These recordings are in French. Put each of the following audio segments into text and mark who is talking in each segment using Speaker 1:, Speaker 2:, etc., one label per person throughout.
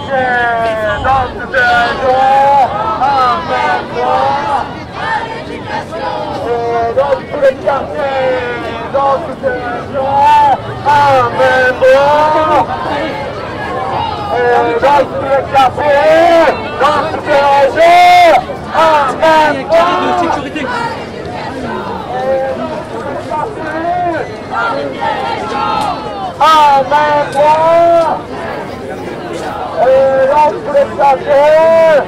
Speaker 1: dans toutes les régions, un même droit à l'éducation. Dans tous les quartiers, dans toutes les régions, un même droit. Dans tous les quartiers, dans toutes les régions, un même droit.
Speaker 2: De sécurité.
Speaker 1: Un même droit. Dans tous les quartiers,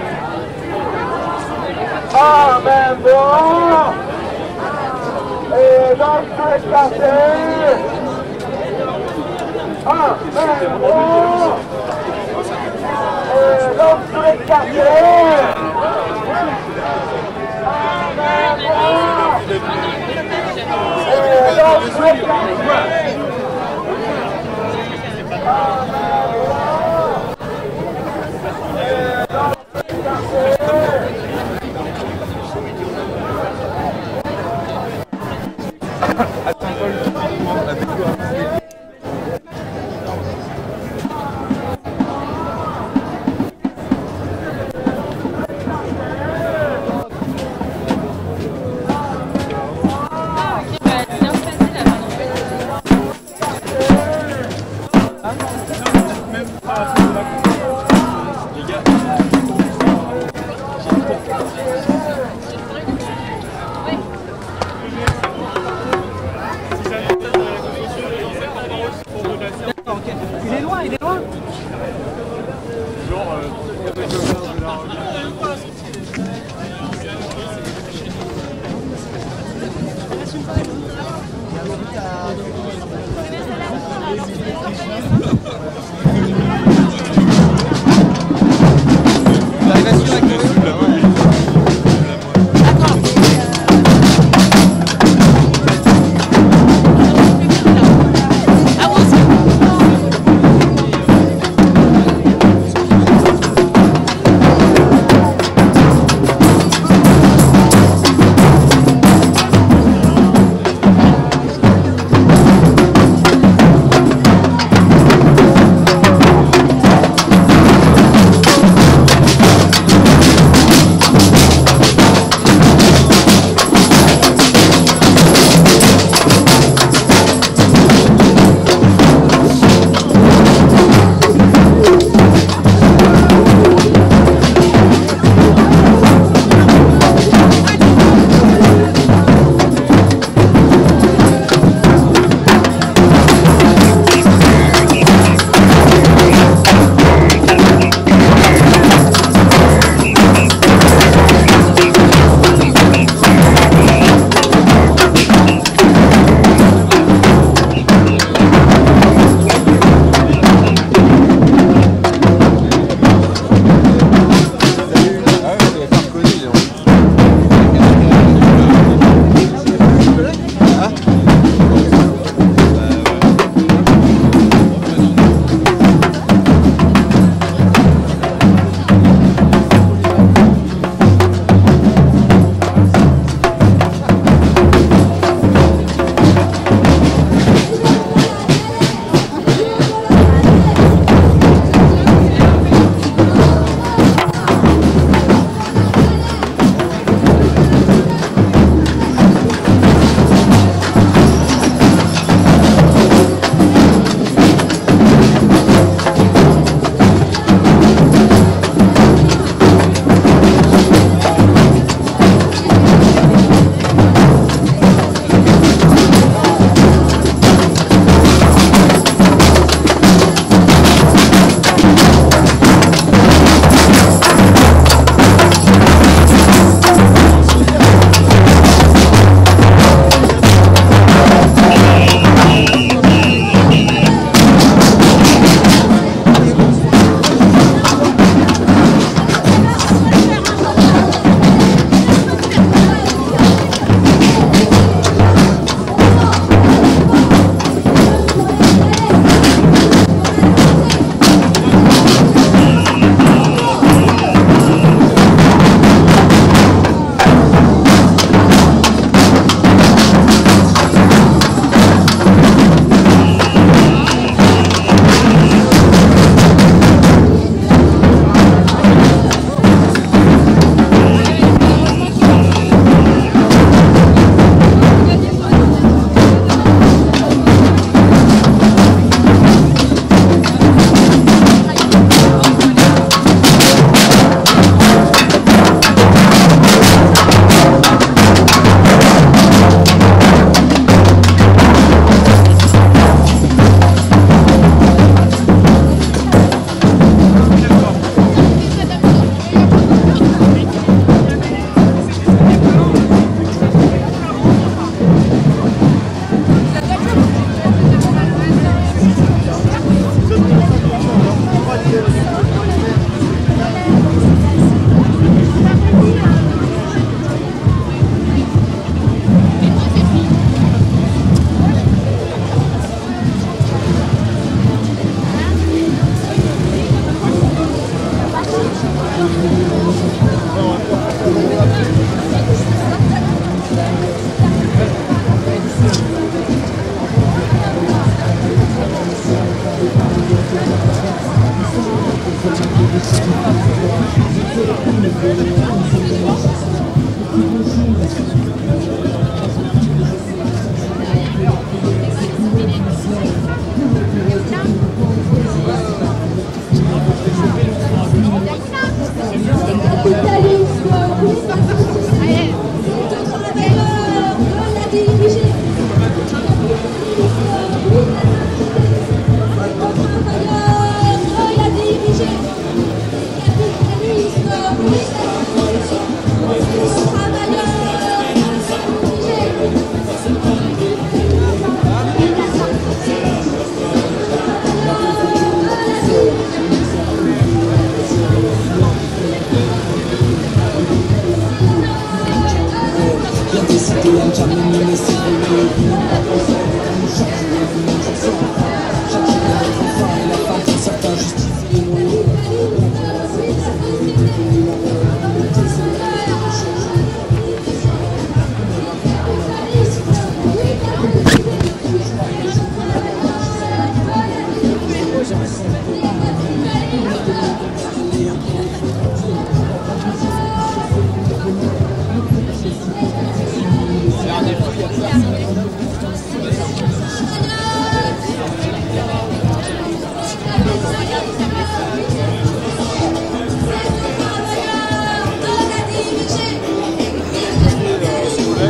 Speaker 1: un même droit. Dans tous les quartiers, un même droit. Dans tous les quartiers, un même droit. Dans tous les quartiers.
Speaker 2: Il est loin, il est loin.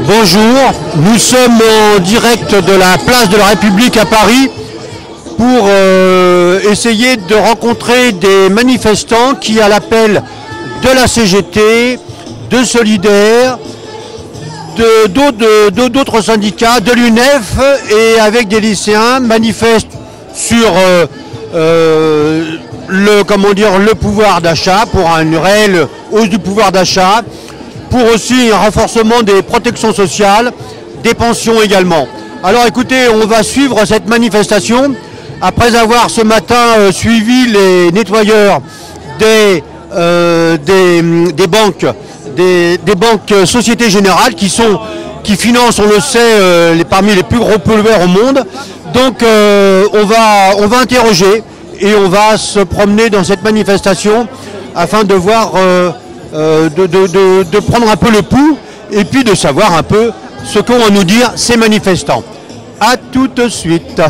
Speaker 3: Bonjour, nous sommes en direct de la place de la République à Paris pour essayer de rencontrer des manifestants qui, à l'appel de la CGT, de Solidaire, d'autres syndicats, de l'UNEF et avec des lycéens, manifestent sur le pouvoir d'achat, pour une réelle hausse du pouvoir d'achat, pour aussi un renforcement des protections sociales, des pensions également. Alors écoutez, on va suivre cette manifestation après avoir ce matin suivi les nettoyeurs des banques, des banques Société Générale qui financent, on le sait, parmi les plus gros pollueurs au monde. Donc on va interroger et on va se promener dans cette manifestation afin de voir de prendre un peu le pouls et puis de savoir un peu ce qu'ont à nous dire ces manifestants. A tout de suite.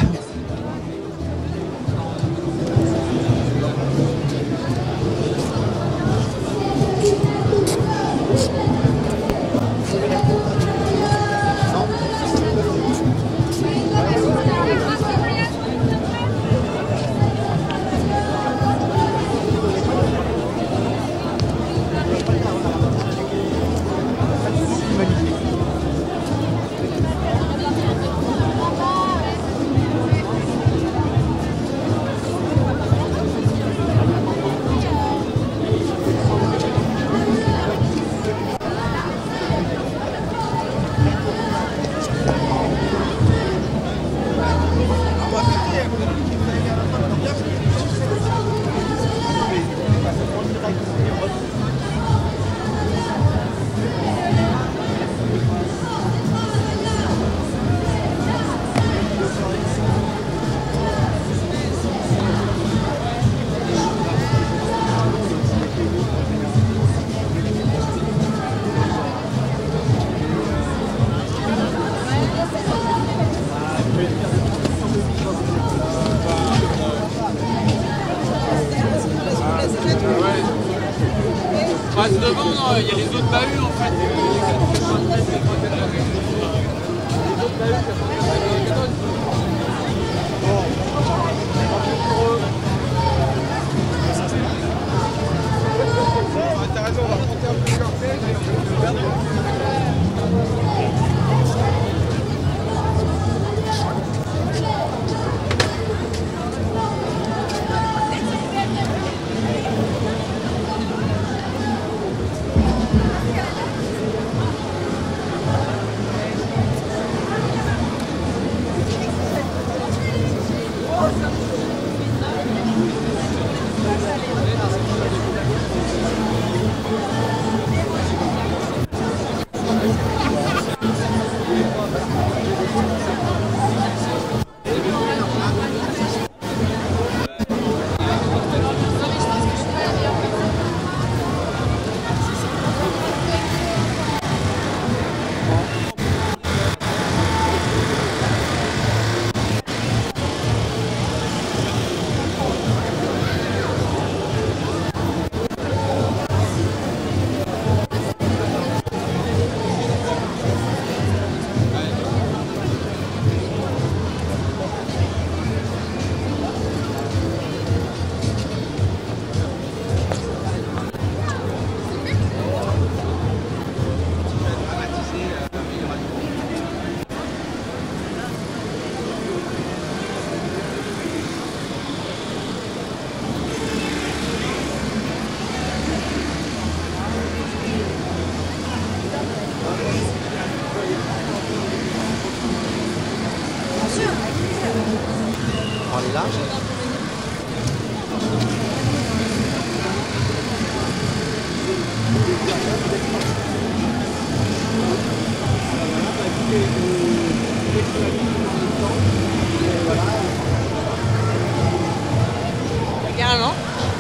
Speaker 3: aller là.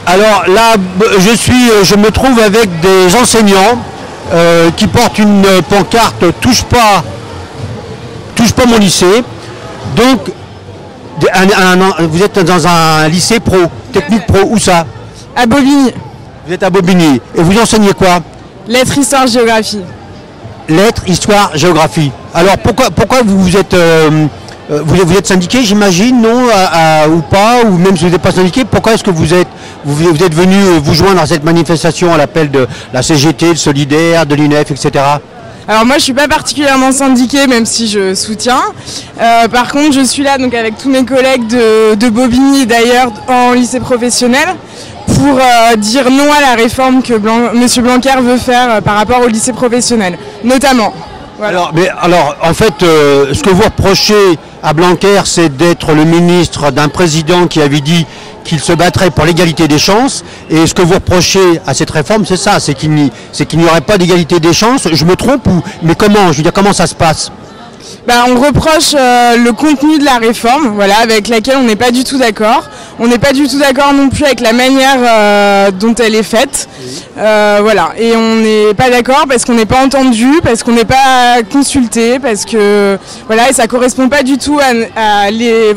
Speaker 3: Alors là, je me trouve avec des enseignants qui portent une pancarte touche pas mon lycée. Donc, vous êtes dans un lycée pro, technique pro, où ça?
Speaker 4: À Bobigny.
Speaker 3: Vous êtes à Bobigny. Et vous enseignez quoi?
Speaker 4: Lettres, histoire, géographie.
Speaker 3: Lettres, histoire, géographie. Alors pourquoi vous êtes syndiqué, j'imagine, non, ou pas, ou même si vous n'êtes pas syndiqué, pourquoi est-ce que vous êtes venu vous joindre à cette manifestation à l'appel de la CGT, le Solidaire, de l'UNEF, etc.
Speaker 4: Alors moi je suis pas particulièrement syndiquée, même si je soutiens. Par contre je suis là donc avec tous mes collègues de Bobigny d'ailleurs en lycée professionnel pour dire non à la réforme que M. Blanquer veut faire par rapport au lycée professionnel, notamment. Voilà.
Speaker 3: Alors, en fait, ce que vous reprochez à Blanquer, c'est d'être le ministre d'un président qui avait dit qu'il se battrait pour l'égalité des chances. Et ce que vous reprochez à cette réforme, c'est ça, c'est qu'il n'y aurait pas d'égalité des chances. Je me trompe mais comment? Je veux dire, comment ça se passe?
Speaker 4: On reproche le contenu de la réforme, voilà, avec laquelle on n'est pas du tout d'accord. On n'est pas du tout d'accord non plus avec la manière dont elle est faite. Voilà, et on n'est pas d'accord parce qu'on n'est pas entendu, parce qu'on n'est pas consulté, parce que voilà, et ça correspond pas du tout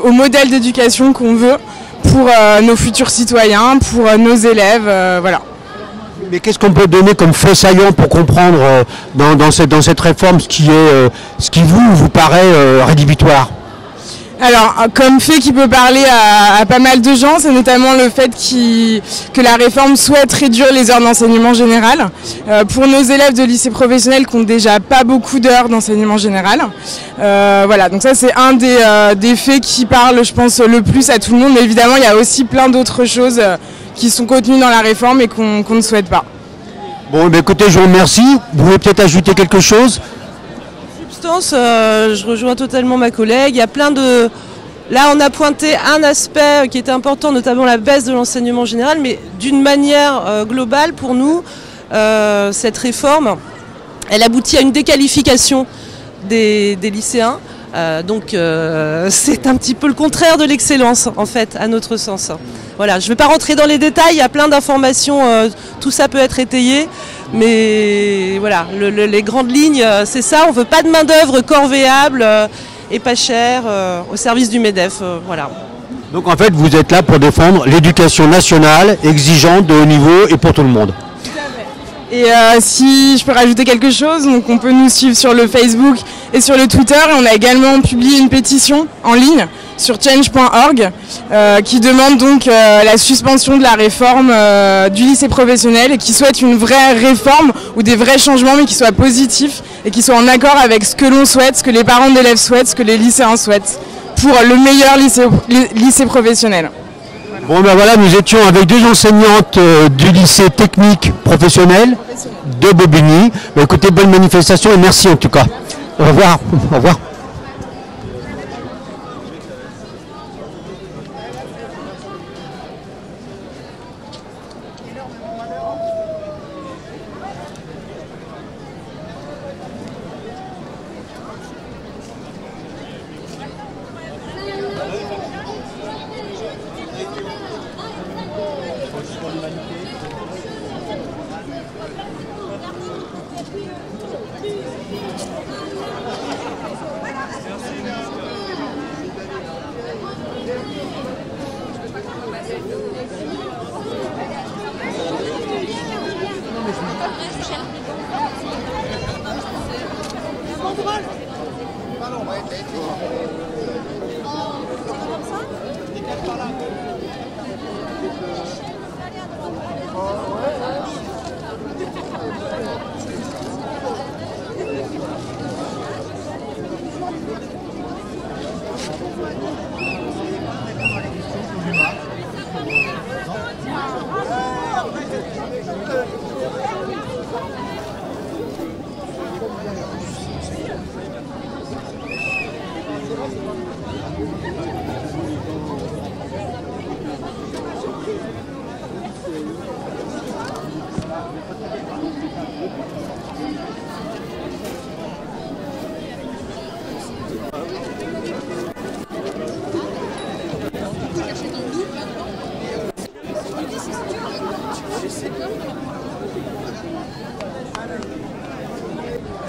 Speaker 4: au modèle d'éducation qu'on veut pour nos futurs citoyens, pour nos élèves, voilà.
Speaker 3: Mais qu'est-ce qu'on peut donner comme fait saillant pour comprendre dans cette réforme ce qui vous paraît rédhibitoire?
Speaker 4: Alors, comme fait qui peut parler à pas mal de gens, c'est notamment le fait que la réforme souhaite réduire les heures d'enseignement général pour nos élèves de lycée professionnel qui n'ont déjà pas beaucoup d'heures d'enseignement général. Voilà, donc ça c'est un des faits qui parle, je pense, le plus à tout le monde. Mais évidemment, il y a aussi plein d'autres choses qui sont contenues dans la réforme et qu'on ne souhaite pas.
Speaker 3: Bon, écoutez, je vous remercie. Vous voulez peut-être ajouter quelque chose?
Speaker 5: Je rejoins totalement ma collègue. Il y a plein de... Là, on a pointé un aspect qui était important, notamment la baisse de l'enseignement général, mais d'une manière globale, pour nous, cette réforme, elle aboutit à une déqualification des lycéens. Donc, c'est un petit peu le contraire de l'excellence, en fait, à notre sens. Voilà, je ne vais pas rentrer dans les détails, il y a plein d'informations, tout ça peut être étayé. Mais voilà, les grandes lignes, c'est ça. On ne veut pas de main-d'œuvre corvéable et pas chère au service du MEDEF. Voilà.
Speaker 3: Donc en fait, vous êtes là pour défendre l'éducation nationale, exigeante, de haut niveau et pour tout le monde.
Speaker 4: Et si je peux rajouter quelque chose, donc on peut nous suivre sur le Facebook et sur le Twitter. Et on a également publié une pétition en ligne sur change.org qui demande donc la suspension de la réforme du lycée professionnel et qui souhaite une vraie réforme ou des vrais changements mais qui soient positifs et qui soient en accord avec ce que l'on souhaite, ce que les parents d'élèves souhaitent, ce que les lycéens souhaitent pour le meilleur lycée professionnel.
Speaker 3: Bon voilà, nous étions avec deux enseignantes du lycée technique professionnel de Bobigny. Écoutez, bonne manifestation et merci en tout cas. Au revoir. Au revoir.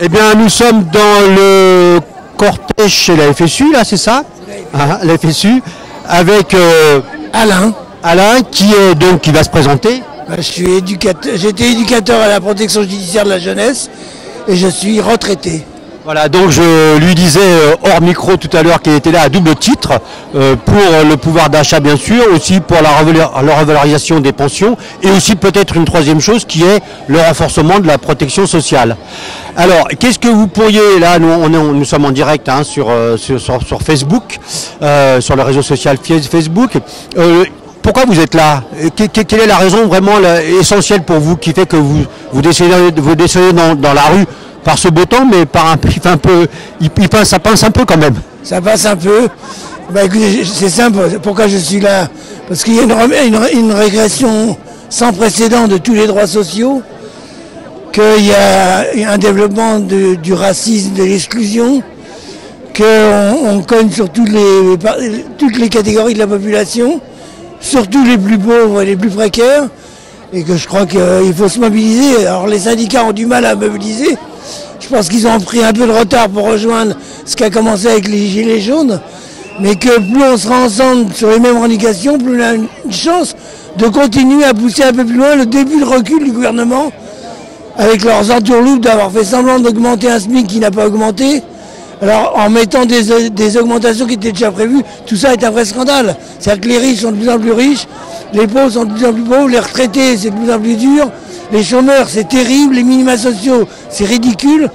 Speaker 3: Eh bien, nous sommes dans le cortège chez la FSU, là, c'est ça? La FSU, avec Alain, qui va se présenter.
Speaker 6: Je suis éducateur, j'étais éducateur à la protection judiciaire de la jeunesse et je suis retraité.
Speaker 3: Voilà, donc je lui disais hors micro tout à l'heure qu'il était là à double titre, pour le pouvoir d'achat bien sûr, aussi pour la revalorisation des pensions, et aussi peut-être une troisième chose qui est le renforcement de la protection sociale. Alors, qu'est-ce que vous pourriez, là nous sommes en direct sur Facebook, sur le réseau social Facebook, pourquoi vous êtes là? Quelle est la raison vraiment essentielle pour vous qui fait que vous décidez dans la rue par ce beau temps, mais ça pince un peu quand même?
Speaker 6: Ça passe un peu. Écoutez, c'est simple, pourquoi je suis là? Parce qu'il y a une régression sans précédent de tous les droits sociaux, qu'il y a un développement du racisme, de l'exclusion, qu'on cogne sur toutes les catégories de la population, surtout les plus pauvres et les plus précaires, et que je crois qu'il faut se mobiliser. Alors les syndicats ont du mal à mobiliser. Je pense qu'ils ont pris un peu de retard pour rejoindre ce qui a commencé avec les gilets jaunes, mais que plus on sera ensemble sur les mêmes revendications, plus on a une chance de continuer à pousser un peu plus loin le début de recul du gouvernement, avec leurs entourloupes d'avoir fait semblant d'augmenter un SMIC qui n'a pas augmenté. Alors en mettant des augmentations qui étaient déjà prévues, tout ça est un vrai scandale. C'est-à-dire que les riches sont de plus en plus riches, les pauvres sont de plus en plus pauvres, les retraités c'est de plus en plus dur, les chômeurs c'est terrible, les minima sociaux c'est ridicule.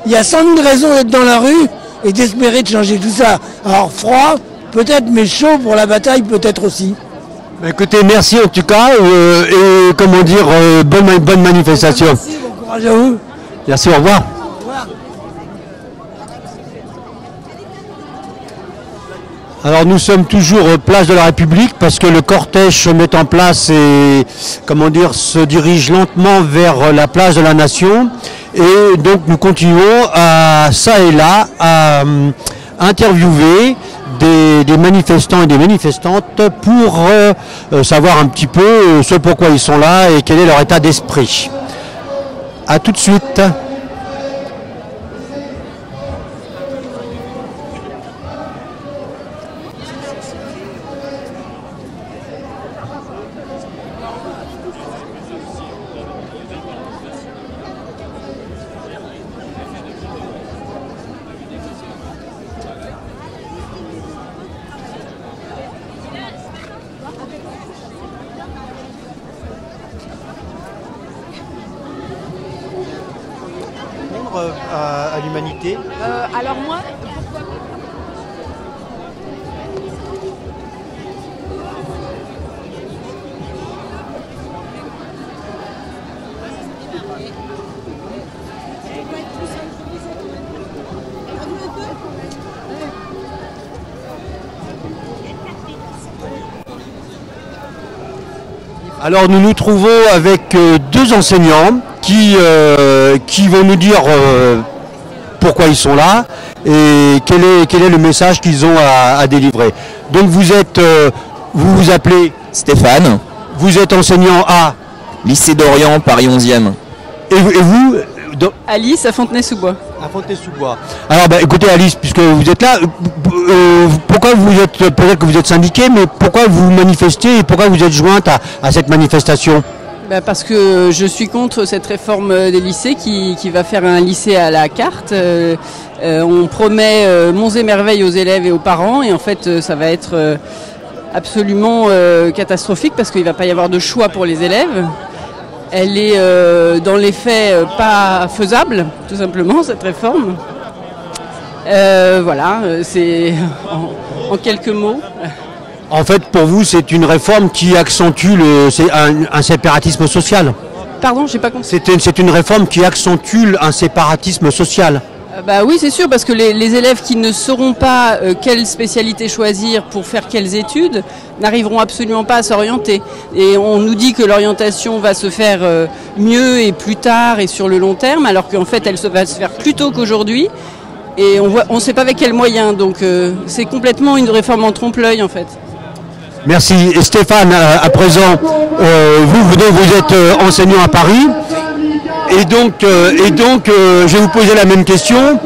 Speaker 6: Il y a 100 000 raisons d'être dans la rue et d'espérer de changer tout ça. Alors froid peut-être, mais chaud pour la bataille peut-être aussi.
Speaker 3: Écoutez, merci en tout cas, et comment dire, bonne manifestation.
Speaker 6: Merci, bon courage à vous.
Speaker 3: Merci, au revoir. Alors nous sommes toujours place de la République parce que le cortège se met en place et se dirige lentement vers la place de la Nation, et donc nous continuons à ça et là à interviewer des manifestants et des manifestantes pour savoir un petit peu ce pourquoi ils sont là et quel est leur état d'esprit. A tout de suite. À l'humanité.
Speaker 7: Alors moi,
Speaker 3: Alors nous nous trouvons avec deux enseignants qui vont nous dire pourquoi ils sont là et quel est le message qu'ils ont à délivrer. Donc vous vous appelez
Speaker 8: Stéphane.
Speaker 3: Vous êtes enseignant à
Speaker 8: Lycée d'Orient, Paris 11e.
Speaker 3: Et vous
Speaker 7: Alice à Fontenay-sous-Bois.
Speaker 3: À Fontenay-sous-Bois. Alors écoutez Alice, puisque vous êtes là, pourquoi peut-être que vous êtes syndiquée, mais pourquoi vous manifestez et pourquoi vous êtes jointe à cette manifestation?
Speaker 7: Parce que je suis contre cette réforme des lycées qui va faire un lycée à la carte. On promet monts et merveilles aux élèves et aux parents, et en fait ça va être absolument catastrophique parce qu'il ne va pas y avoir de choix pour les élèves. Elle est dans les faits pas faisable, tout simplement, cette réforme. Voilà, c'est en quelques mots.
Speaker 3: En fait, pour vous, c'est une réforme qui accentue un séparatisme social.
Speaker 7: Pardon, j'ai pas compris.
Speaker 3: C'est une réforme qui accentue un séparatisme social.
Speaker 7: Oui, c'est sûr, parce que les élèves qui ne sauront pas quelle spécialité choisir pour faire quelles études n'arriveront absolument pas à s'orienter. Et on nous dit que l'orientation va se faire mieux et plus tard et sur le long terme, alors qu'en fait elle va se faire plus tôt qu'aujourd'hui. Et on ne sait pas avec quels moyens, donc c'est complètement une réforme en trompe-l'œil en fait.
Speaker 3: Merci. Et Stéphane, à présent, vous êtes enseignant à Paris. Et donc, je vais vous poser la même question.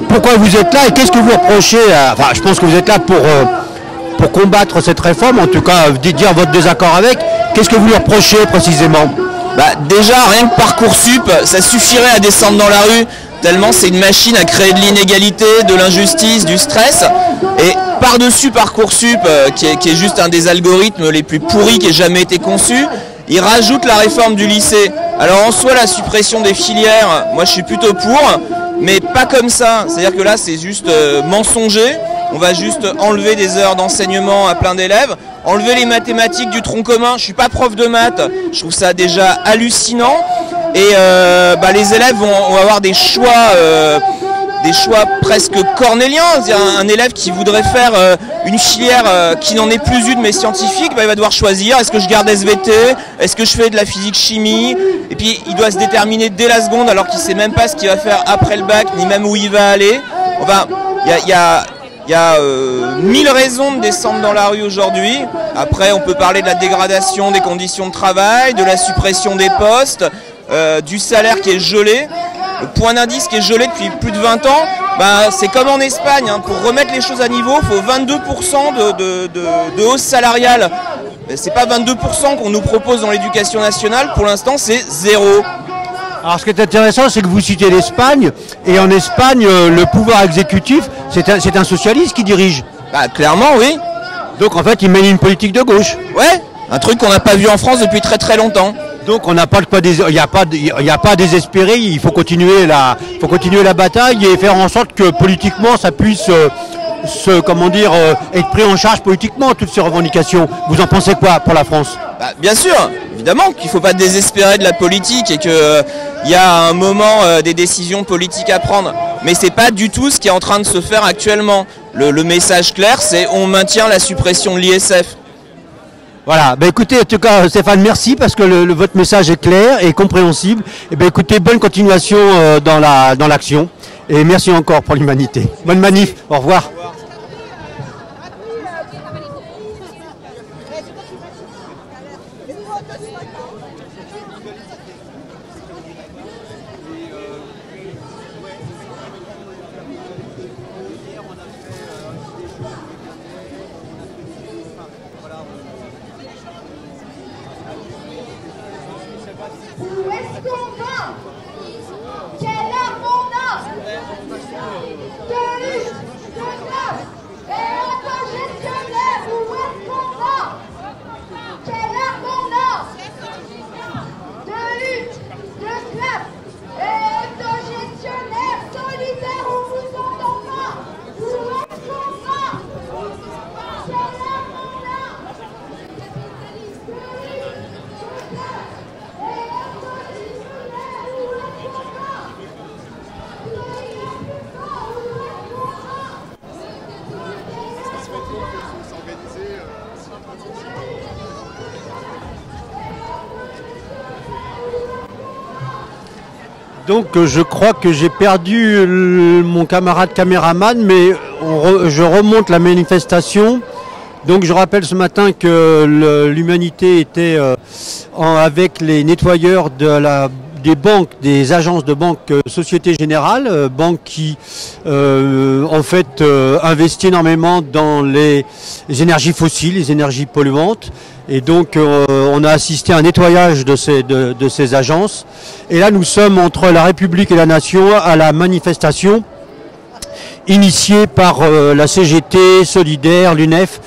Speaker 3: Pourquoi vous êtes là et qu'est-ce que vous reprochez enfin, je pense que vous êtes là pour combattre cette réforme, en tout cas dire votre désaccord avec. Qu'est-ce que vous lui reprochez précisément?
Speaker 8: Déjà, rien que Parcoursup, ça suffirait à descendre dans la rue, tellement c'est une machine à créer de l'inégalité, de l'injustice, du stress. Et par-dessus Parcoursup, qui est juste un des algorithmes les plus pourris qui ait jamais été conçu, il rajoute la réforme du lycée. Alors en soi, la suppression des filières, moi je suis plutôt pour, mais pas comme ça. C'est-à-dire que là, c'est juste mensonger. On va juste enlever des heures d'enseignement à plein d'élèves, enlever les mathématiques du tronc commun. Je suis pas prof de maths, je trouve ça déjà hallucinant. Et les élèves vont avoir des choix presque cornéliens. C'est-à-dire un élève qui voudrait faire une filière qui n'en est plus une mais scientifique, il va devoir choisir, est-ce que je garde SVT, est-ce que je fais de la physique-chimie, et puis il doit se déterminer dès la seconde alors qu'il ne sait même pas ce qu'il va faire après le bac, ni même où il va aller. Enfin, il y a 1000 raisons de descendre dans la rue aujourd'hui. Après, on peut parler de la dégradation des conditions de travail, de la suppression des postes, du salaire qui est gelé. Le point d'indice qui est gelé depuis plus de 20 ans, c'est comme en Espagne. Pour remettre les choses à niveau, il faut 22% de hausse salariale. C'est pas 22% qu'on nous propose dans l'éducation nationale. Pour l'instant, c'est 0.
Speaker 3: Alors ce qui est intéressant, c'est que vous citez l'Espagne, et en Espagne, le pouvoir exécutif, c'est un socialiste qui dirige.
Speaker 8: Clairement, oui.
Speaker 3: Donc en fait, il mène une politique de gauche.
Speaker 8: Ouais, un truc qu'on n'a pas vu en France depuis très très longtemps.
Speaker 3: Donc on n'a pas de quoi il n'y a pas à désespérer, il faut continuer la bataille et faire en sorte que politiquement ça puisse être pris en charge politiquement, toutes ces revendications. Vous en pensez quoi pour la France?
Speaker 8: Bien sûr, évidemment qu'il ne faut pas désespérer de la politique et qu'il y a à un moment des décisions politiques à prendre. Mais ce n'est pas du tout ce qui est en train de se faire actuellement. Le message clair, c'est on maintient la suppression de l'ISF.
Speaker 3: Voilà, écoutez, en tout cas Stéphane, merci parce que votre message est clair et compréhensible. Et écoutez, bonne continuation dans l'action et merci encore pour l'humanité. Bonne manif, au revoir.
Speaker 9: Où est-ce qu'on va? Quelle arme on a? De lutte, de classe et autogestionnaire, où est-ce qu'on va? Quelle arme on a? De lutte, de classe et autogestionnaire, solidaire, on vous entend pas. Où est-ce qu'on va? Quelle arme on a?
Speaker 3: Donc je crois que j'ai perdu mon camarade caméraman, mais je remonte la manifestation. Donc je rappelle ce matin que l'humanité était avec les nettoyeurs des banques, des agences de banque Société Générale, banque qui en fait investit énormément dans les énergies fossiles, les énergies polluantes. Et donc on a assisté à un nettoyage de ces agences. Et là nous sommes entre la République et la Nation à la manifestation initiée par la CGT, Solidaire, l'UNEF,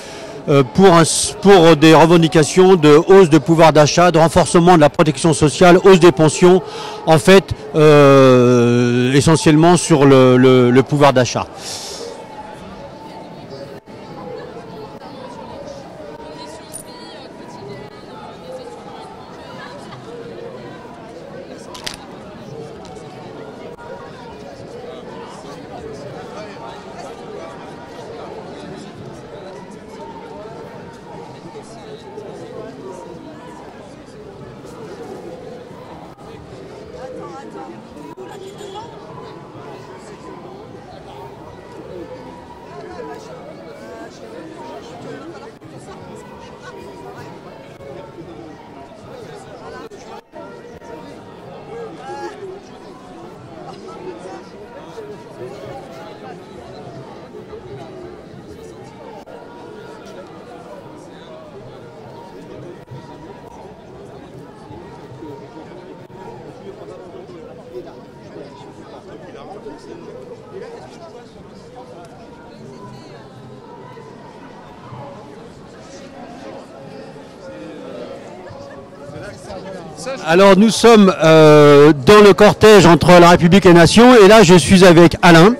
Speaker 3: pour des revendications de hausse de pouvoir d'achat, de renforcement de la protection sociale, hausse des pensions, en fait essentiellement sur le pouvoir d'achat. Alors nous sommes dans le cortège entre la République et les Nations, et là je suis avec Alain,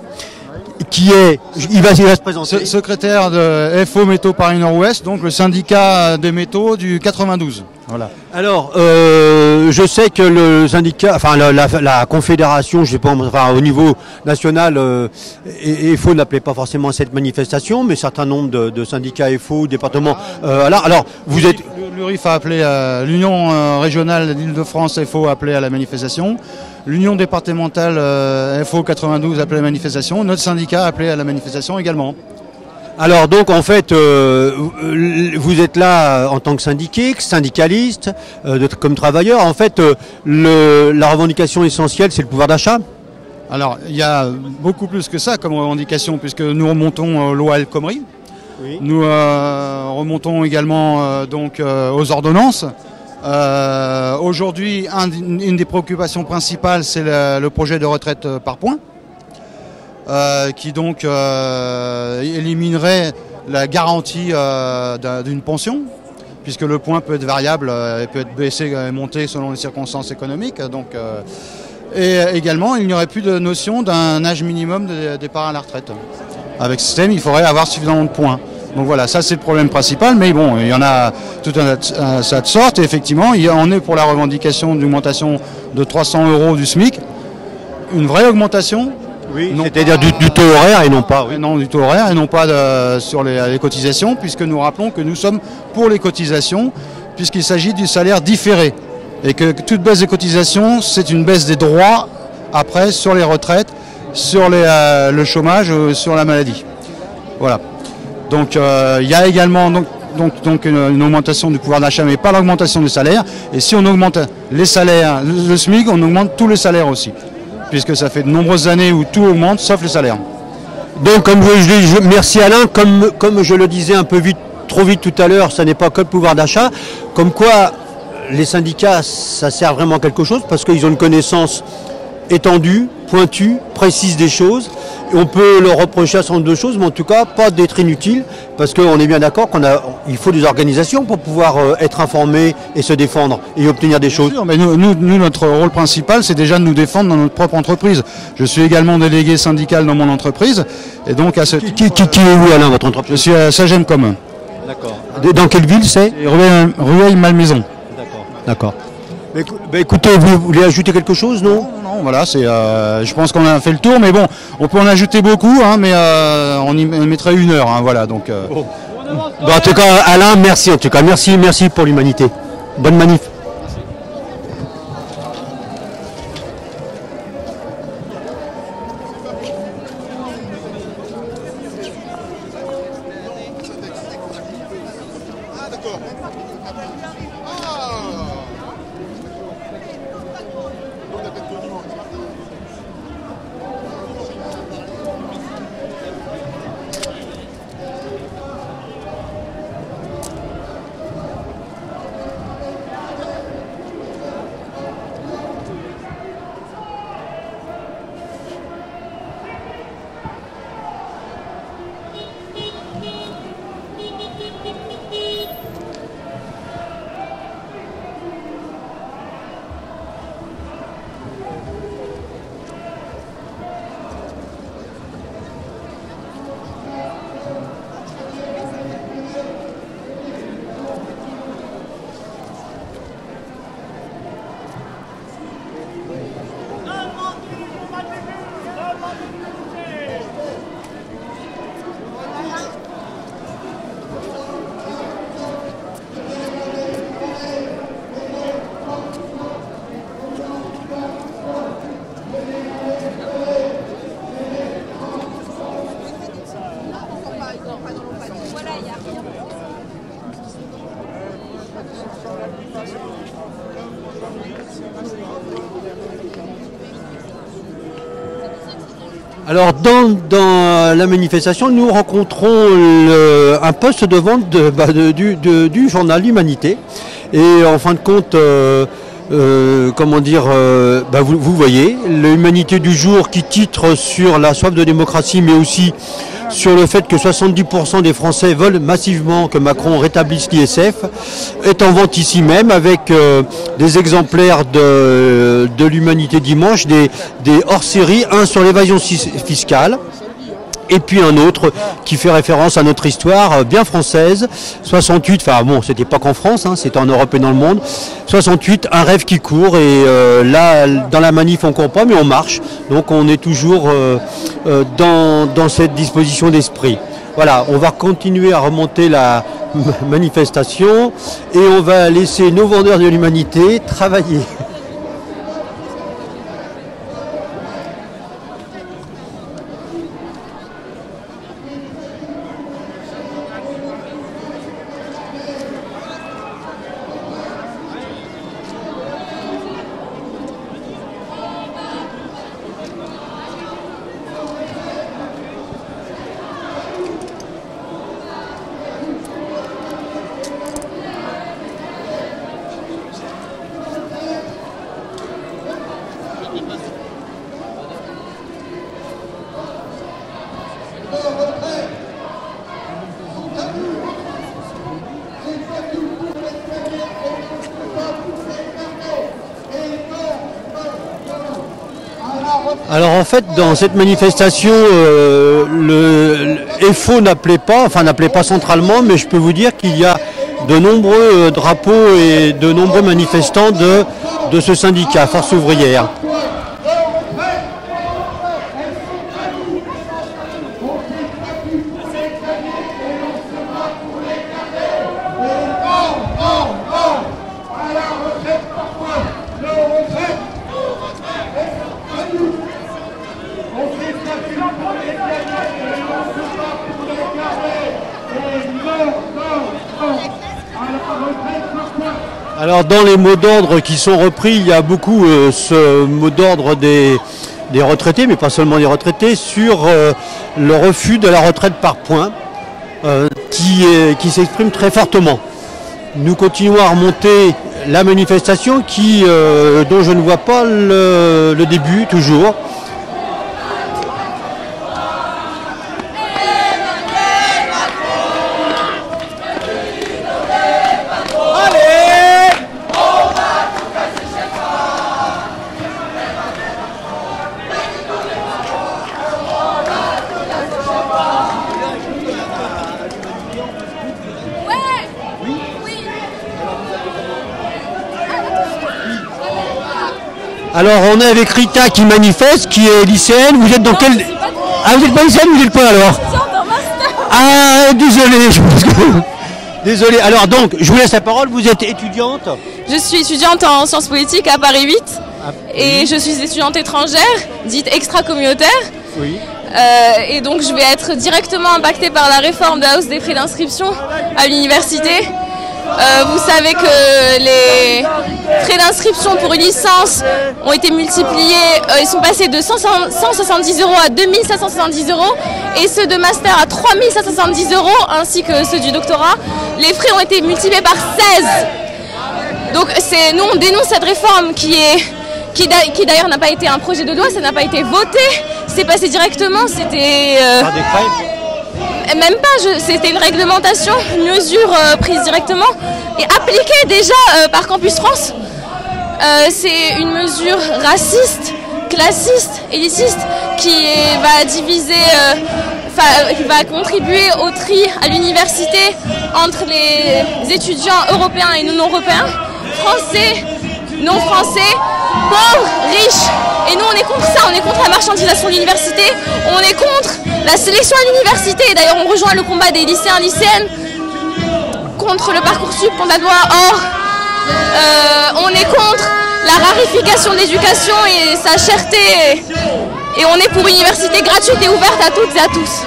Speaker 3: qui est, il va se présenter.
Speaker 10: Secrétaire de FO Métaux Paris Nord-Ouest, donc le syndicat des métaux du 92. Voilà.
Speaker 3: Alors, je sais que le syndicat, enfin la confédération, je sais pas, enfin au niveau national, FO n'appelait pas forcément cette manifestation, mais certain nombre de syndicats FO, départements. Alors, vous êtes.
Speaker 10: L'URIF a appelé, l'Union régionale d'Île-de-France FO a appelé à la manifestation. L'Union départementale FO 92 a appelé à la manifestation. Notre syndicat a appelé à la manifestation également.
Speaker 3: Alors donc en fait, vous êtes là en tant que syndicaliste, comme travailleur. En fait, la revendication essentielle, c'est le pouvoir d'achat.
Speaker 10: Alors il y a beaucoup plus que ça comme revendication, puisque nous remontons loi El Khomri. Oui. Nous remontons également aux ordonnances. Aujourd'hui, une des préoccupations principales, c'est le projet de retraite par points. Qui donc éliminerait la garantie d'une pension, puisque le point peut être variable et peut être baissé et monté selon les circonstances économiques. Et également, il n'y aurait plus de notion d'un âge minimum de départ à la retraite. Avec ce système, il faudrait avoir suffisamment de points. Donc voilà, ça c'est le problème principal, mais bon, il y en a tout un tas de sortes. Et effectivement, on est pour la revendication d'augmentation de 300 € du SMIC, une vraie augmentation.
Speaker 3: Oui, c'est-à-dire du taux horaire et non pas.
Speaker 10: Oui. Non, du taux horaire et non pas sur les cotisations, puisque nous rappelons que nous sommes pour les cotisations, puisqu'il s'agit du salaire différé. Et que toute baisse des cotisations, c'est une baisse des droits après sur les retraites, sur le chômage, sur la maladie. Voilà. Donc il y a également une augmentation du pouvoir d'achat, mais pas l'augmentation des salaires. Et si on augmente les salaires, le SMIC, on augmente tous les salaires aussi, puisque ça fait de nombreuses années où tout augmente, sauf les salaires.
Speaker 3: Donc, merci Alain, comme je le disais un peu trop vite tout à l'heure, ça n'est pas que le pouvoir d'achat, comme quoi les syndicats, ça sert vraiment à quelque chose, parce qu'ils ont une connaissance étendue, pointue, précise des choses. Et on peut leur reprocher un certain nombre de choses, mais en tout cas, pas d'être inutile, parce qu'on est bien d'accord qu'il faut des organisations pour pouvoir être informé et se défendre et obtenir des choses.
Speaker 10: Bien sûr, mais nous, notre rôle principal, c'est déjà de nous défendre dans notre propre entreprise. Je suis également délégué syndical dans mon entreprise, et donc à ce
Speaker 3: Qui est où, Alain, votre entreprise?
Speaker 10: Je suis à Sagem-Com.
Speaker 3: D'accord. Dans quelle ville c'est?
Speaker 10: Rueil-Malmaison.
Speaker 3: D'accord. Écoutez, vous voulez ajouter quelque chose, non?
Speaker 10: Non, voilà, je pense qu'on a fait le tour, mais bon, on peut en ajouter beaucoup, hein, mais on y mettrait 1 heure, hein, voilà. Donc.
Speaker 3: Bon, en tout cas, Alain, merci en tout cas, merci pour l'humanité. Bonne manif. Alors dans la manifestation, nous rencontrons un poste de vente du journal L'Humanité. Et en fin de compte, comment dire, vous voyez, l'humanité du jour qui titre sur la soif de démocratie, mais aussi sur le fait que 70% des Français veulent massivement que Macron rétablisse l'ISF, est en vente ici même avec des exemplaires de l'Humanité dimanche, des hors-séries, un sur l'évasion fiscale, et puis un autre qui fait référence à notre histoire bien française, 68, enfin bon, c'était pas qu'en France, hein, c'était en Europe et dans le monde, 68, un rêve qui court, et là, dans la manif, on court pas, mais on marche, donc on est toujours dans cette disposition d'esprit. Voilà, on va continuer à remonter la manifestation, et on va laisser nos vendeurs de l'humanité travailler. Alors en fait, dans cette manifestation, le FO n'appelait pas centralement, mais je peux vous dire qu'il y a de nombreux drapeaux et de nombreux manifestants de ce syndicat, Force ouvrière. Alors dans les mots d'ordre qui sont repris, il y a beaucoup ce mot d'ordre des retraités, mais pas seulement des retraités, sur le refus de la retraite par points, qui s'exprime très fortement. Nous continuons à remonter la manifestation dont je ne vois pas le début toujours. Alors on est avec Rita qui manifeste, qui est lycéenne. Vous êtes dans quel... Ah, vous êtes pas lycéenne, vous êtes quoi alors? Ah, désolé, désolé. Alors donc, je vous laisse la parole, vous êtes étudiante?
Speaker 11: Je suis étudiante en sciences politiques à Paris 8 et je suis étudiante étrangère, dite extra-communautaire.
Speaker 3: Oui.
Speaker 11: Et donc je vais être directement impactée par la réforme de la hausse des frais d'inscription à l'université. Vous savez que les frais d'inscription pour une licence ont été multipliés, ils sont passés de 170 € à 2570 € et ceux de master à 3770 € ainsi que ceux du doctorat. Les frais ont été multipliés par 16. Donc nous on dénonce cette réforme qui d'ailleurs n'a pas été un projet de loi, ça n'a pas été voté, c'est passé directement, c'était... Même pas, c'était une réglementation, une mesure prise directement et appliquée déjà par Campus France. C'est une mesure raciste, classiste, élitiste qui va diviser, qui va contribuer au tri à l'université entre les étudiants européens et non européens, français, non français, pauvres, riches. Et nous on est contre ça, on est contre la marchandisation de l'université, on est contre la sélection à l'université. D'ailleurs on rejoint le combat des lycéens, lycéennes contre le Parcoursup, contre la loi OR. On est contre la rarification de l'éducation et sa cherté. Et on est pour une université gratuite et ouverte à toutes et à tous.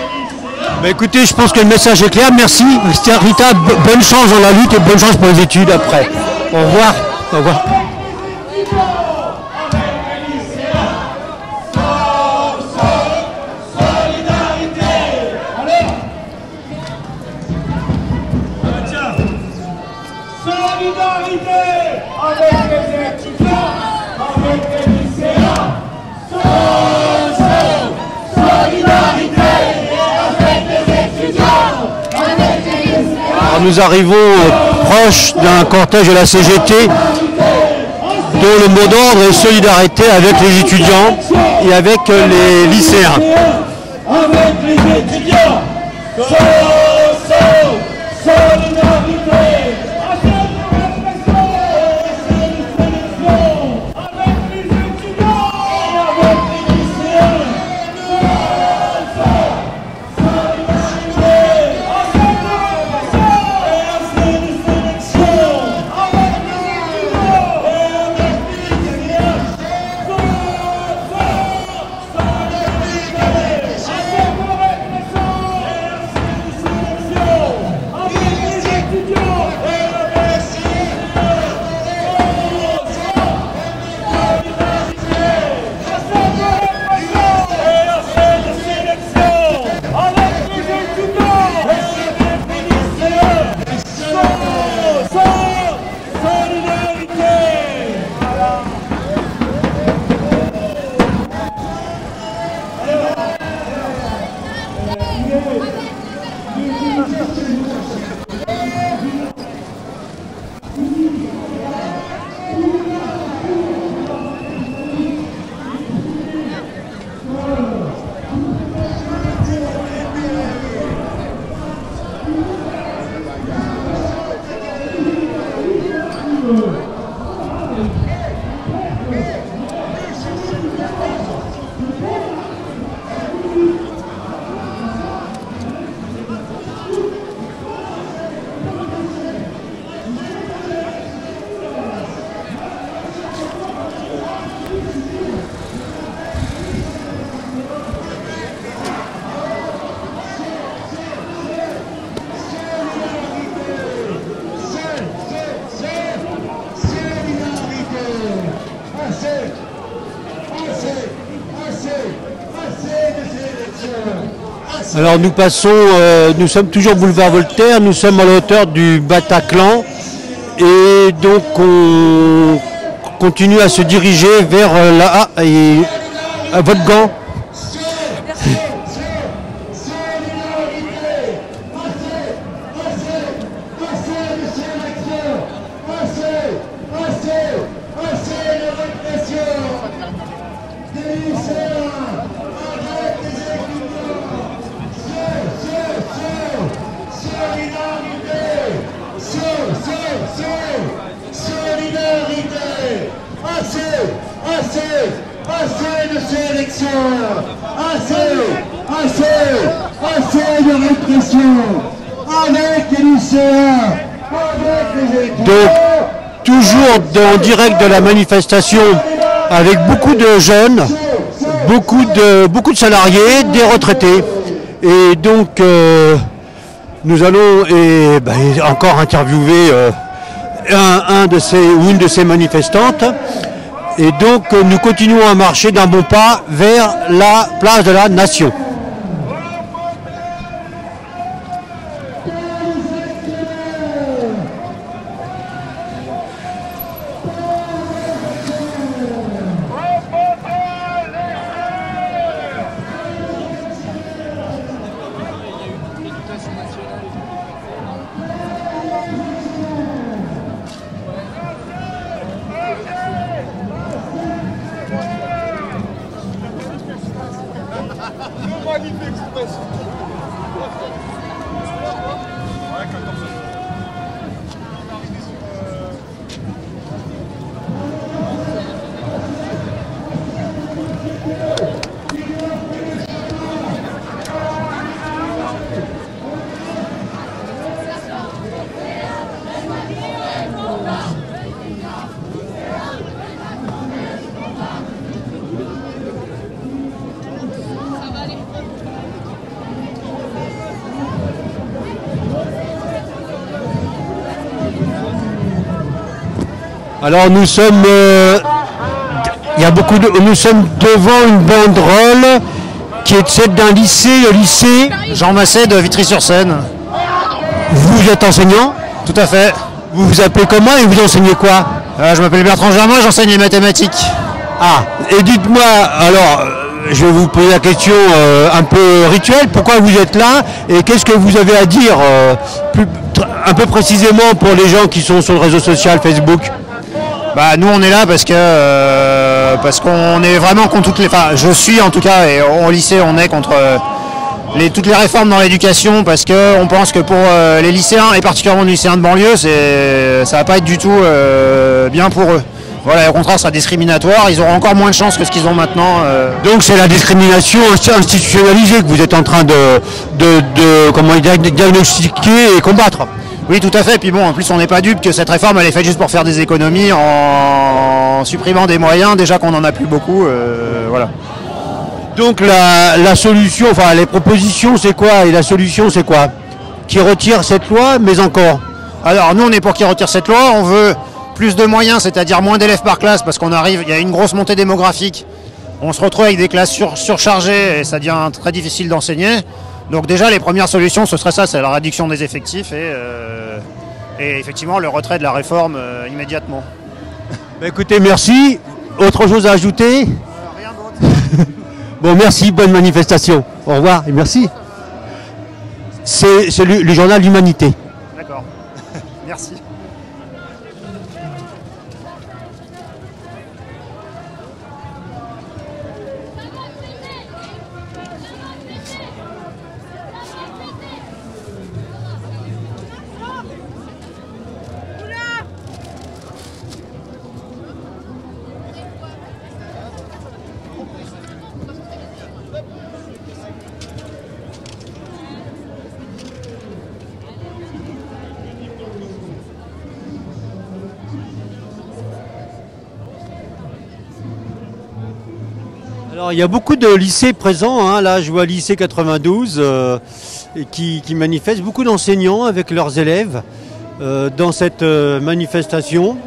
Speaker 3: Bah écoutez, je pense que le message est clair, merci. Rita, bonne chance dans la lutte et bonne chance pour les études après. Au revoir. Au revoir.
Speaker 1: Solidarité avec les étudiants.
Speaker 3: Alors nous arrivons proche d'un cortège de la CGT dont le mot d'ordre est solidarité avec les étudiants et avec les lycéens.
Speaker 1: Avec les étudiants, solidarité.
Speaker 3: Alors nous passons, nous sommes toujours boulevard Voltaire, nous sommes à la hauteur du Bataclan et donc on continue à se diriger vers là et à votre gant.
Speaker 1: Assez de ces élections, assez de répression, avec les lycéens, avec les étudiants.
Speaker 3: Donc, toujours en direct de la manifestation, avec beaucoup de jeunes, beaucoup de salariés, des retraités. Et donc, nous allons encore interviewer une de ces manifestantes. Et donc nous continuons à marcher d'un bon pas vers la place de la Nation. Alors nous sommes, nous sommes devant une banderole qui est celle d'un lycée, le lycée
Speaker 10: Jean Masset de Vitry-sur-Seine.
Speaker 3: Vous êtes enseignant?
Speaker 10: Tout à fait.
Speaker 3: Vous vous appelez comment et vous enseignez quoi?
Speaker 10: Je m'appelle Bertrand Germain, j'enseigne les mathématiques.
Speaker 3: Ah, et dites-moi, alors, je vais vous poser la question un peu rituelle. Pourquoi vous êtes là et qu'est-ce que vous avez à dire un peu précisément pour les gens qui sont sur le réseau social Facebook?
Speaker 10: Bah, nous on est là parce qu'on est vraiment contre toutes les... Enfin, je suis en tout cas, et au lycée on est contre toutes les réformes dans l'éducation parce qu'on pense que pour les lycéens et particulièrement les lycéens de banlieue, ça va pas être du tout bien pour eux. Voilà, au contraire, ça sera discriminatoire, ils auront encore moins de chance que ce qu'ils ont maintenant.
Speaker 3: Donc c'est la discrimination institutionnalisée que vous êtes en train comment diagnostiquer et combattre.
Speaker 10: Oui, tout à fait. Puis bon, en plus, on n'est pas dupe que cette réforme, elle est faite juste pour faire des économies en supprimant des moyens, déjà qu'on n'en a plus beaucoup. Voilà.
Speaker 3: Donc la solution, enfin les propositions, c'est quoi? Et la solution, c'est quoi? Qui retire cette loi, mais encore?
Speaker 10: Alors nous, on est pour qu'ils retirent cette loi. On veut plus de moyens, c'est-à-dire moins d'élèves par classe, parce qu'on arrive, il y a une grosse montée démographique. On se retrouve avec des classes surchargées et ça devient très difficile d'enseigner. Donc déjà, les premières solutions, ce serait ça, c'est la réduction des effectifs et effectivement le retrait de la réforme immédiatement.
Speaker 3: Bah écoutez, merci. Autre chose à ajouter?
Speaker 10: Rien d'autre.
Speaker 3: Bon, merci, bonne manifestation. Au revoir et merci. C'est le journal L'Humanité.
Speaker 10: D'accord. Merci.
Speaker 3: Alors il y a beaucoup de lycées présents, hein. Là je vois lycée 92 et qui manifestent, beaucoup d'enseignants avec leurs élèves dans cette manifestation.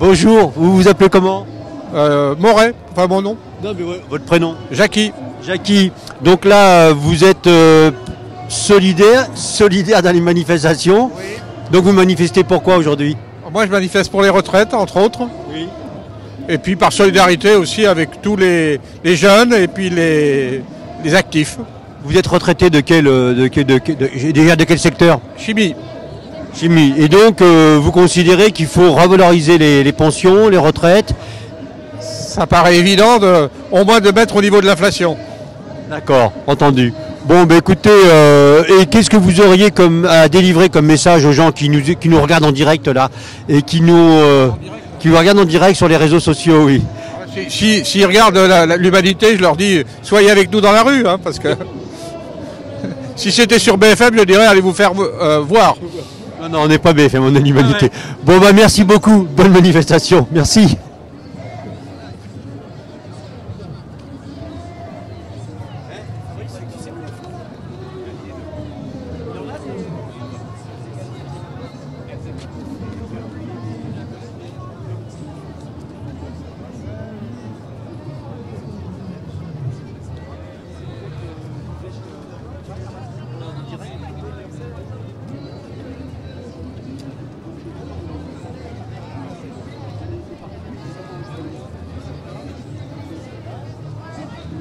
Speaker 3: Bonjour, vous vous appelez comment?
Speaker 12: Moret, enfin mon nom.
Speaker 3: Non, mais ouais, votre prénom?
Speaker 12: Jackie.
Speaker 3: Jackie. Donc là, vous êtes solidaire dans les manifestations. Oui. Donc vous manifestez pourquoi aujourd'hui?
Speaker 12: Moi je manifeste pour les retraites, entre autres.
Speaker 3: Oui.
Speaker 12: Et puis par solidarité aussi avec tous les jeunes et puis les actifs.
Speaker 3: Vous êtes retraité de quel secteur?
Speaker 12: Chimie.
Speaker 3: Chimie. Et donc, vous considérez qu'il faut revaloriser les pensions, les retraites?
Speaker 12: Ça paraît évident, au moins de mettre au niveau de l'inflation.
Speaker 3: D'accord, entendu. Bon, ben écoutez, et qu'est-ce que vous auriez à délivrer comme message aux gens qui nous regardent en direct là et qui nous regardent en direct sur les réseaux sociaux, oui.
Speaker 12: S'ils regardent l'Humanité, je leur dis, soyez avec nous dans la rue, hein, parce que si c'était sur BFM, je dirais, allez vous faire voir.
Speaker 3: Non, on n'est pas BFM, on est l'Humanité. Ah ouais. Bon, bah merci beaucoup, bonne manifestation, merci.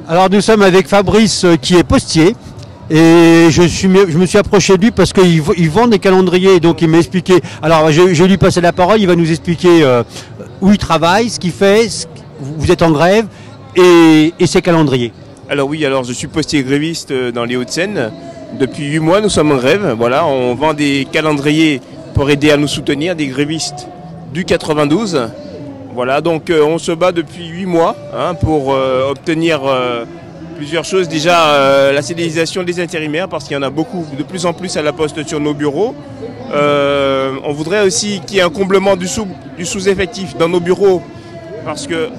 Speaker 3: Alors nous sommes avec Fabrice qui est postier et je me suis approché de lui parce qu'il vend des calendriers, donc il m'a expliqué. Alors je vais lui passer la parole, il va nous expliquer où il travaille, ce qu'il fait, vous êtes en grève et ses calendriers.
Speaker 13: Alors oui, alors je suis postier gréviste dans les Hauts-de-Seine. Depuis 8 mois nous sommes en grève, voilà, on vend des calendriers pour aider à nous soutenir, des grévistes du 92. Voilà, donc on se bat depuis 8 mois hein, pour obtenir plusieurs choses. Déjà, la CDIsation des intérimaires, parce qu'il y en a beaucoup, de plus en plus à la poste sur nos bureaux. On voudrait aussi qu'il y ait un comblement du sous-effectif dans nos bureaux, parce que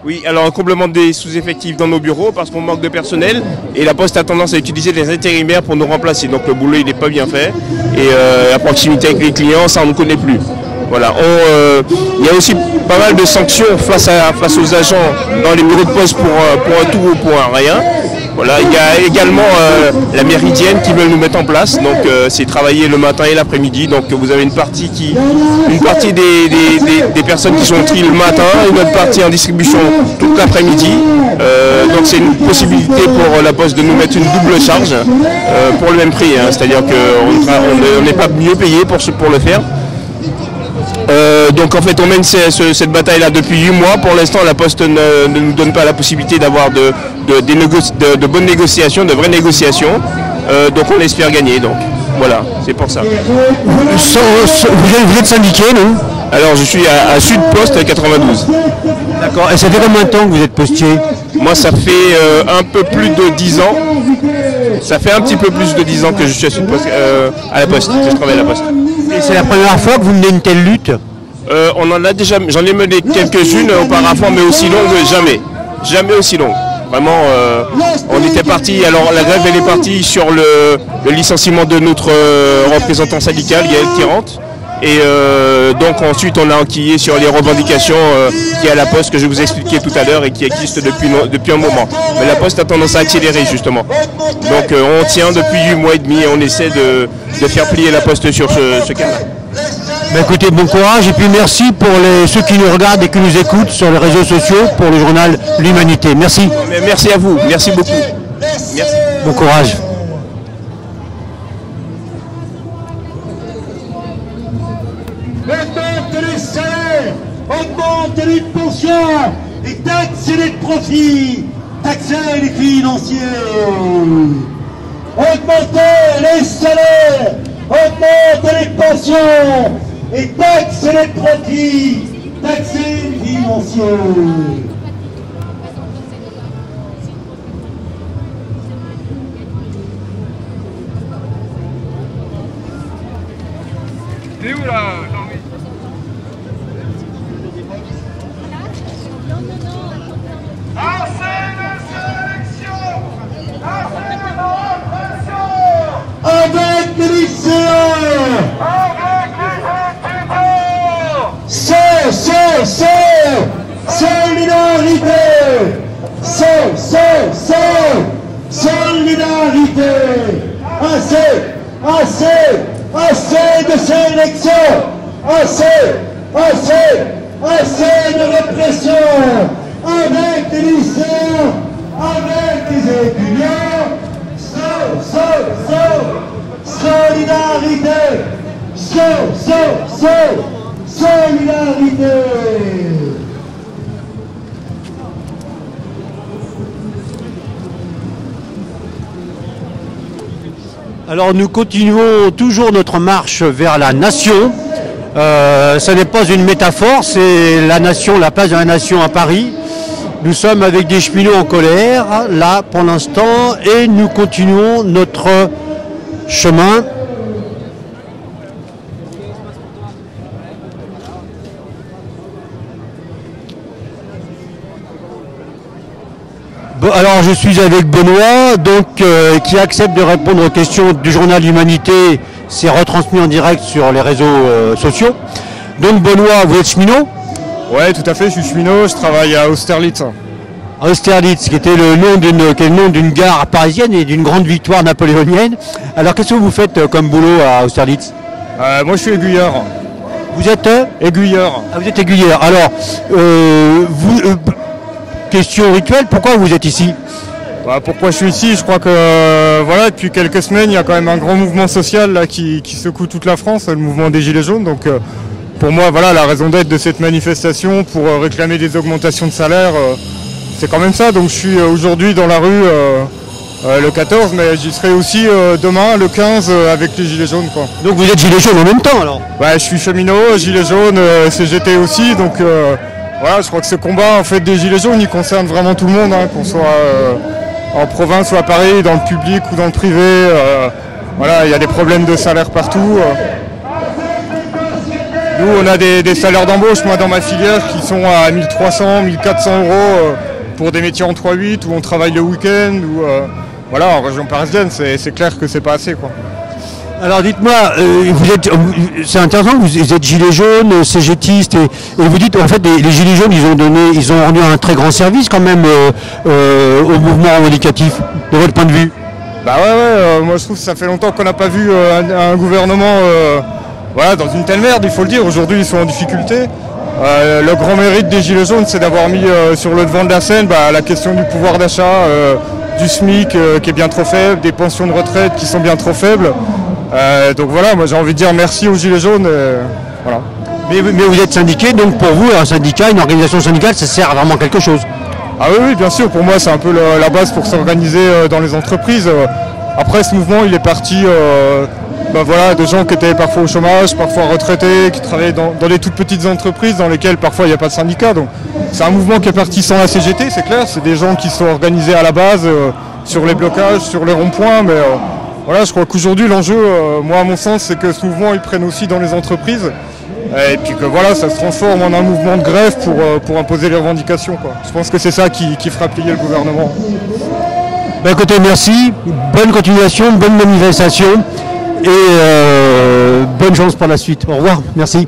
Speaker 13: Oui, alors un comblement des sous-effectifs dans nos bureaux parce qu'on manque de personnel et la Poste a tendance à utiliser des intérimaires pour nous remplacer. Donc le boulot il n'est pas bien fait et la proximité avec les clients, ça on ne connaît plus. Voilà. Il y a aussi pas mal de sanctions face aux agents dans les bureaux de poste pour un tout ou pour un rien. Voilà. Il y a également la méridienne qui veut nous mettre en place. Donc c'est travailler le matin et l'après-midi. Donc vous avez une partie des personnes qui sont au tri le matin, une autre partie en distribution toute l'après-midi. Donc c'est une possibilité pour la Poste de nous mettre une double charge pour le même prix. Hein. C'est-à-dire qu'on n'est pas mieux payé pour le faire. Donc en fait on mène cette bataille-là depuis 8 mois. Pour l'instant la Poste ne nous donne pas la possibilité d'avoir de bonnes négociations, de vraies négociations. Donc on espère gagner. Donc voilà, c'est pour ça.
Speaker 3: Vous êtes syndiqué, non?
Speaker 13: Alors je suis à Sud Poste 92.
Speaker 3: D'accord. Et ça fait combien de temps que vous êtes postier?
Speaker 13: Moi ça fait un peu plus de 10 ans. Ça fait un petit peu plus de 10 ans que je suis à Sud Poste, à la Poste, que je travaille à la Poste.
Speaker 3: Et c'est la première fois que vous menez une telle lutte?
Speaker 13: On en a déjà, j'en ai mené quelques-unes auparavant, mais aussi longues, jamais. Jamais aussi longues. Vraiment, on était parti, alors la grève elle est partie sur le licenciement de notre représentant syndical, Gaël Tirante. Et donc ensuite on a enquillé sur les revendications qui est à la Poste que je vous expliquais tout à l'heure et qui existent depuis un moment. Mais la Poste a tendance à accélérer justement. Donc on tient depuis 8 mois et demi et on essaie de faire plier la Poste sur ce cas-là.
Speaker 3: Bah écoutez, bon courage et puis merci pour ceux qui nous regardent et qui nous écoutent sur les réseaux sociaux pour le journal L'Humanité. Merci.
Speaker 13: Mais merci à vous, merci beaucoup. Merci.
Speaker 3: Bon courage.
Speaker 1: Augmente les salaires, augmente les pensions, et taxer les profits, taxer les financiers. Augmenter les salaires, augmenter les pensions, et taxer les profits, taxer les financiers.
Speaker 12: T'es où là, Jean-Louis?
Speaker 1: Avec les lycéens, solidarité, solidarité, assez de sélection, assez de répression, avec les lycéens, avec les étudiants, solidarité, solidarité.
Speaker 3: Alors nous continuons toujours notre marche vers la nation. Ce n'est pas une métaphore, c'est la nation, la place de la nation à Paris. Nous sommes avec des cheminots en colère, là pour l'instant, et nous continuons notre chemin. Bon, alors je suis avec Benoît, donc qui accepte de répondre aux questions du journal L'Humanité. C'est retransmis en direct sur les réseaux sociaux. Donc Benoît, vous êtes cheminot?
Speaker 14: Ouais, tout à fait, je suis cheminot, je travaille à Austerlitz.
Speaker 3: Austerlitz, qui était le nom d'une gare parisienne et d'une grande victoire napoléonienne. Alors qu'est-ce que vous faites comme boulot à Austerlitz?
Speaker 14: Moi je suis aiguilleur.
Speaker 3: Vous êtes
Speaker 14: aiguilleur.
Speaker 3: Ah, vous êtes aiguilleur. Alors, question rituelle, pourquoi vous êtes ici?
Speaker 14: Pourquoi je suis ici? Je crois que voilà, depuis quelques semaines, il y a quand même un grand mouvement social là, qui secoue toute la France, le mouvement des Gilets jaunes. Donc pour moi, voilà, la raison d'être de cette manifestation pour réclamer des augmentations de salaire, c'est quand même ça. Donc je suis aujourd'hui dans la rue le 14, mais j'y serai aussi demain, le 15, avec les Gilets jaunes, quoi.
Speaker 3: Donc vous êtes Gilets jaunes en même temps alors?
Speaker 14: Ouais, je suis cheminot, Gilets jaunes, CGT aussi, donc voilà, je crois que ce combat en fait des Gilets jaunes, il concerne vraiment tout le monde, hein, qu'on soit en province ou à Paris, dans le public ou dans le privé. Voilà, il y a des problèmes de salaire partout. Nous, on a des salaires d'embauche, moi dans ma filière, qui sont à 1300, 1400 euros pour des métiers en 3-8 où on travaille le week-end. Voilà, en région parisienne, c'est clair que c'est pas assez, quoi.
Speaker 3: Alors dites-moi, c'est intéressant, vous êtes gilets jaunes, CGTistes, et vous dites en fait les gilets jaunes ils ont rendu un très grand service quand même au mouvement revendicatif, de votre point de vue.
Speaker 14: Bah ouais, moi je trouve que ça fait longtemps qu'on n'a pas vu un gouvernement voilà, dans une telle merde, il faut le dire. Aujourd'hui ils sont en difficulté. Le grand mérite des gilets jaunes, c'est d'avoir mis sur le devant de la scène la question du pouvoir d'achat, du SMIC qui est bien trop faible, des pensions de retraite qui sont bien trop faibles. Donc voilà, moi j'ai envie de dire merci aux gilets jaunes. Voilà.
Speaker 3: Mais vous êtes syndiqué, donc pour vous, un syndicat, une organisation syndicale, ça sert vraiment à quelque chose?
Speaker 14: Ah oui, bien sûr, pour moi c'est un peu la base pour s'organiser dans les entreprises. Après ce mouvement il est parti voilà, de gens qui étaient parfois au chômage, parfois retraités, qui travaillaient dans des toutes petites entreprises dans lesquelles parfois il n'y a pas de syndicat. Donc c'est un mouvement qui est parti sans la CGT, c'est clair, c'est des gens qui sont organisés à la base sur les blocages, sur les ronds-points, mais voilà, je crois qu'aujourd'hui l'enjeu, moi à mon sens, c'est que ce mouvement il prenne aussi dans les entreprises et puis que voilà, ça se transforme en un mouvement de grève pour imposer les revendications, quoi. Je pense que c'est ça qui fera plier le gouvernement.
Speaker 3: Bah écoutez, merci, bonne continuation, bonne manifestation et bonne chance pour la suite. Au revoir, merci.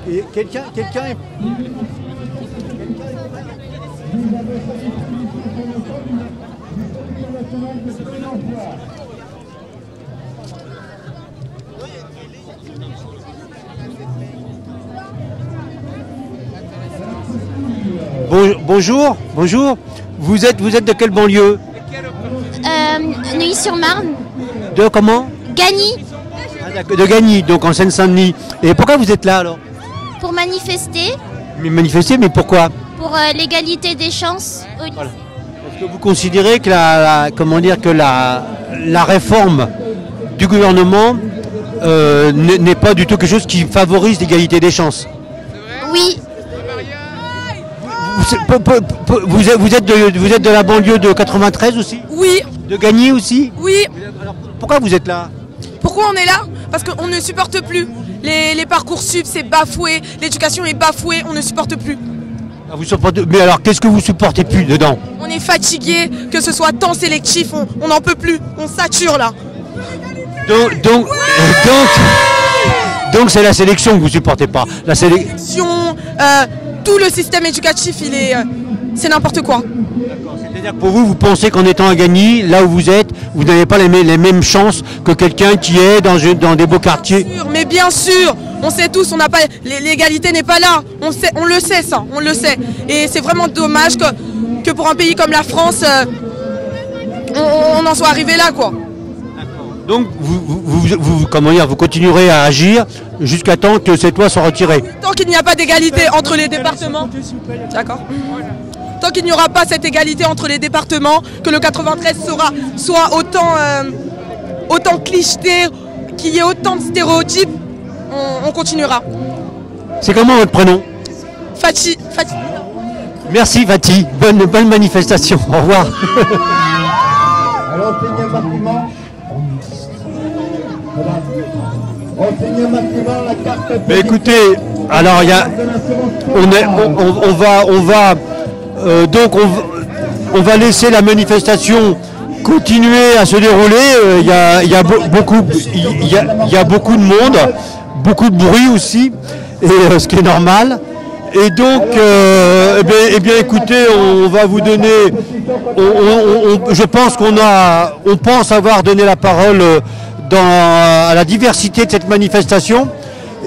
Speaker 3: Et quelqu'un est... Bonjour, bonjour. Vous êtes de quelle banlieue?
Speaker 15: Neuilly-sur-Marne.
Speaker 3: De comment?
Speaker 15: Gagny.
Speaker 3: Ah, de Gagny, donc en Seine-Saint-Denis. Et pourquoi vous êtes là alors?
Speaker 15: Pour manifester.
Speaker 3: Mais manifester, mais pourquoi?
Speaker 15: Pour l'égalité des chances au lycée.
Speaker 3: Voilà. Est-ce que vous considérez que la réforme du gouvernement n'est pas du tout quelque chose qui favorise l'égalité des chances?
Speaker 15: Oui.
Speaker 3: Vous êtes de la banlieue de 93 aussi?
Speaker 4: Oui.
Speaker 3: De Gagny aussi?
Speaker 4: Oui.
Speaker 3: Alors, pourquoi vous êtes là?
Speaker 4: Pourquoi on est là? Parce qu'on ne supporte plus. Les Parcoursup, c'est bafoué, l'éducation est bafouée, on ne supporte plus.
Speaker 3: Ah, vous supportez... Mais alors, qu'est-ce que vous supportez plus dedans?
Speaker 4: On est fatigué, que ce soit temps sélectif, on n'en peut plus, on sature là.
Speaker 3: Donc c'est la sélection que vous supportez pas. La sélection,
Speaker 4: tout le système éducatif, c'est n'importe quoi.
Speaker 3: D'accord. C'est-à-dire que pour vous, vous pensez qu'en étant à Gagny, là où vous êtes, vous n'avez pas les mêmes chances que quelqu'un qui est dans des beaux quartiers?
Speaker 4: Mais bien sûr, on sait tous, on n'a pas l'égalité n'est pas là. On le sait ça, on le sait. Et c'est vraiment dommage que pour un pays comme la France, on en soit arrivé là, quoi.
Speaker 3: Donc comment dire, vous continuerez à agir jusqu'à temps que cette loi soit retirée.
Speaker 4: Tant qu'il n'y a pas d'égalité entre les départements, d'accord. Tant qu'il n'y aura pas cette égalité entre les départements, que le 93 soit autant cliché, qu'il y ait autant de stéréotypes, on continuera.
Speaker 3: C'est comment votre prénom?
Speaker 4: Fatih.
Speaker 3: Merci Fatih, bonne manifestation, au revoir.
Speaker 1: Alors, enseignant bâtiment. Enseignant bâtiment, la carte.
Speaker 3: Mais écoutez, alors on va laisser la manifestation continuer à se dérouler. Il y a beaucoup de monde, beaucoup de bruit aussi, et ce qui est normal. Et donc, eh bien, écoutez, on va vous donner. Je pense on pense avoir donné la parole à la diversité de cette manifestation.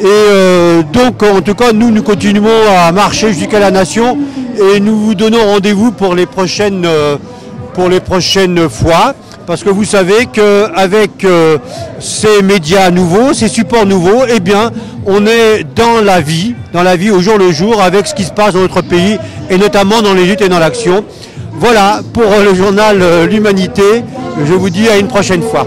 Speaker 3: Et donc, en tout cas, nous continuons à marcher jusqu'à la nation et nous vous donnons rendez-vous pour les prochaines fois. Parce que vous savez qu'avec ces médias nouveaux, ces supports nouveaux, eh bien, on est dans la vie au jour le jour avec ce qui se passe dans notre pays et notamment dans les luttes et dans l'action. Voilà pour le journal L'Humanité. Je vous dis à une prochaine fois.